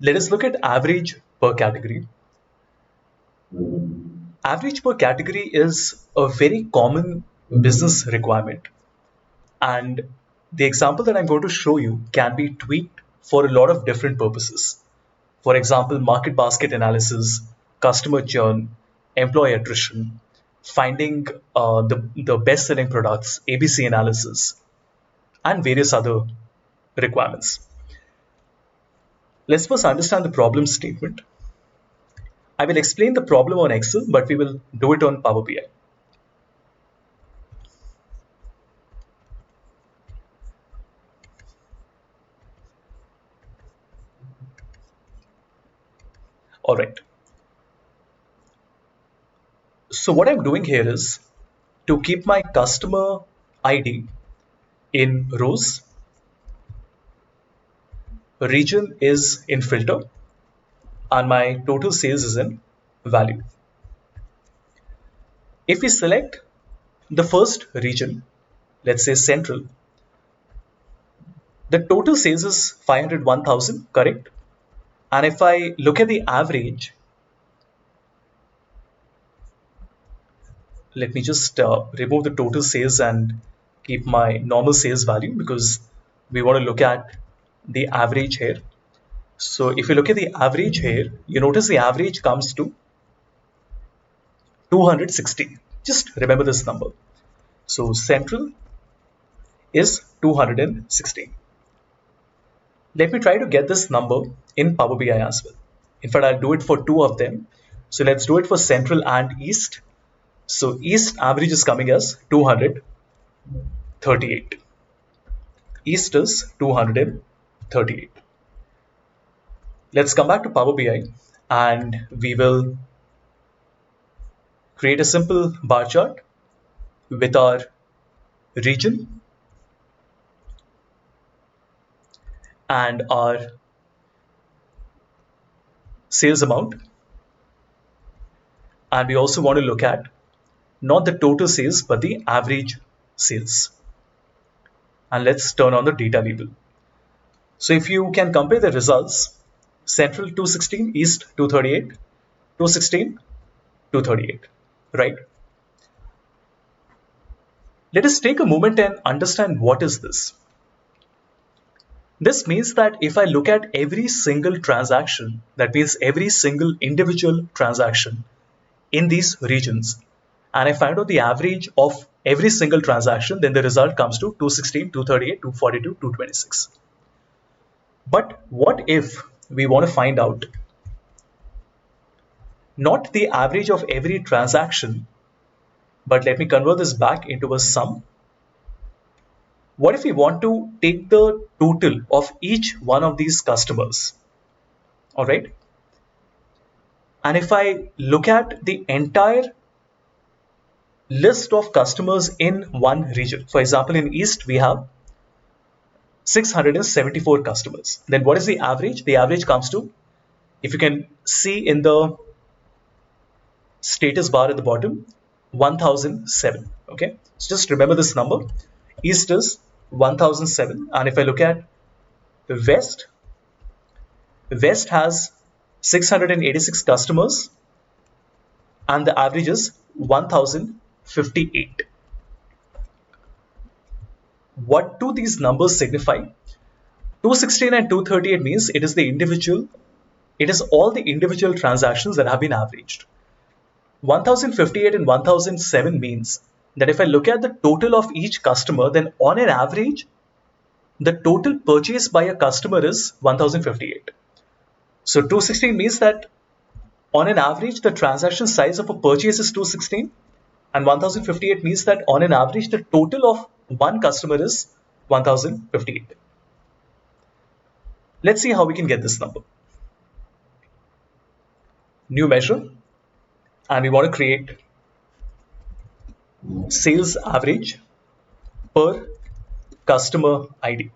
Let us look at average per category. Average per category is a very common business requirement. And the example that I'm going to show you can be tweaked for a lot of different purposes. For example, market basket analysis, customer churn, employee attrition, finding the best selling products, ABC analysis, and various other requirements. Let's first understand the problem statement. I will explain the problem on Excel, but we will do it on Power BI. All right. So what I'm doing here is to keep my customer ID in rows, region is in filter, and my total sales is in value. If we select the first region, let's say central, the total sales is 501,000, correct? And if I look at the average, let me just remove the total sales and keep my normal sales value because we want to look at the average here. So if you look at the average here, you notice the average comes to 260. Just remember this number. So central is 260. Let me try to get this number in Power BI as well. In fact, I'll do it for two of them. So let's do it for central and east. So east average is coming as 238. East is 238. Let's come back to Power BI and we will create a simple bar chart with our region and our sales amount. And we also want to look at not the total sales, but the average sales. And let's turn on the data label. So if you can compare the results, central 216, east 238, 216, 238, right? Let us take a moment and understand what is this. This means that if I look at every single transaction, that means every single individual transaction in these regions, and I find out the average of every single transaction, then the result comes to 216, 238, 242, 226. But what if we want to find out not the average of every transaction, but let me convert this back into a sum. What if we want to take the total of each one of these customers? All right. And if I look at the entire list of customers in one region, for example, in East, we have 674 customers. Then what is the average? The average comes to, if you can see in the status bar at the bottom, 1007. Okay. So just remember this number. East is 1007. And if I look at the West, West has 686 customers and the average is 1058. What do these numbers signify? 216 and 238 means it is all the individual transactions that have been averaged. 1058 and 1007 means that if I look at the total of each customer, then on an average, the total purchase by a customer is 1058. So 216 means that on an average, the transaction size of a purchase is 216, and 1058 means that on an average, the total of one customer is 1058. Let's see how we can get this number. New measure, and we want to create sales average per customer ID.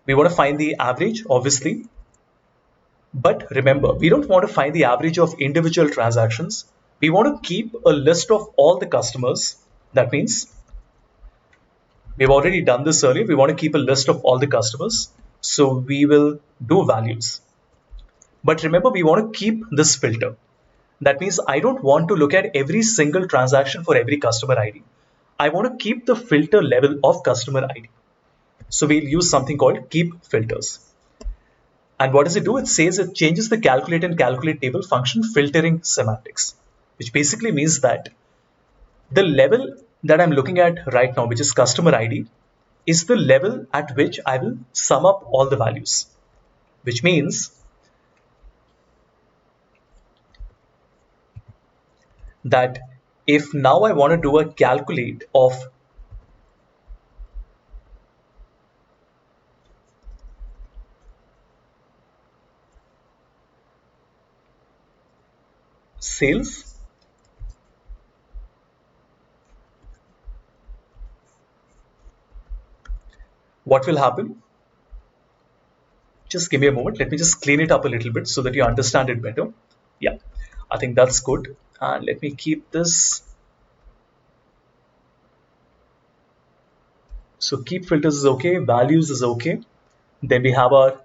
We want to find the average, obviously. But remember, we don't want to find the average of individual transactions. We want to keep a list of all the customers. That means we've already done this earlier. We want to keep a list of all the customers. So we will do values. But remember, we want to keep this filter. That means I don't want to look at every single transaction for every customer ID. I want to keep the filter level of customer ID. So we'll use something called keep filters. And what does it do? It says it changes the calculate and calculate table function filtering semantics, which basically means that the level that I'm looking at right now, which is customer ID, is the level at which I will sum up all the values, which means that if now I want to do a calculate of sales, what will happen? Just give me a moment. Let me just clean it up a little bit so that you understand it better. Yeah, I think that's good. And let me keep this. So keep filters is okay, values is okay. Then we have our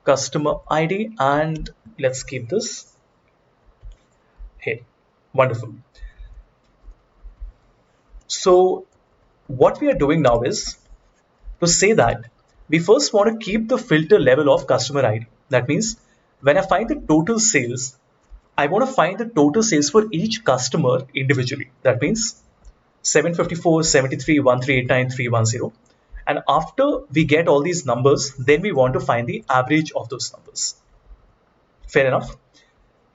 customer ID and let's keep this. Hey, wonderful. So what we are doing now is to say that we first want to keep the filter level of customer ID. That means when I find the total sales, I want to find the total sales for each customer individually. That means 754, 73, 1389, 310. And after we get all these numbers, then we want to find the average of those numbers. Fair enough?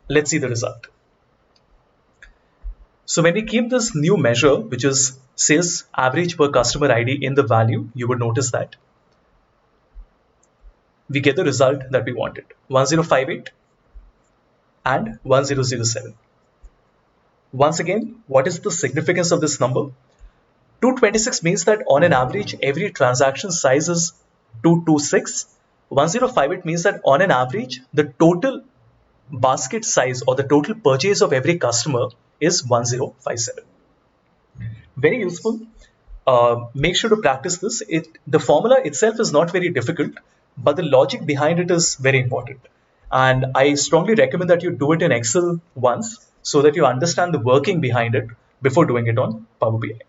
Let's see the result. So when we keep this new measure, which is sales average per customer ID in the value, you would notice that we get the result that we wanted, 1058 and 1007. Once again, what is the significance of this number? 226 means that on an average, every transaction size is 226. 1058 means that on an average, the total basket size or the total purchase of every customer is 1057. Very useful. Make sure to practice this. The formula itself is not very difficult, but the logic behind it is very important. And I strongly recommend that you do it in Excel once so that you understand the working behind it before doing it on Power BI.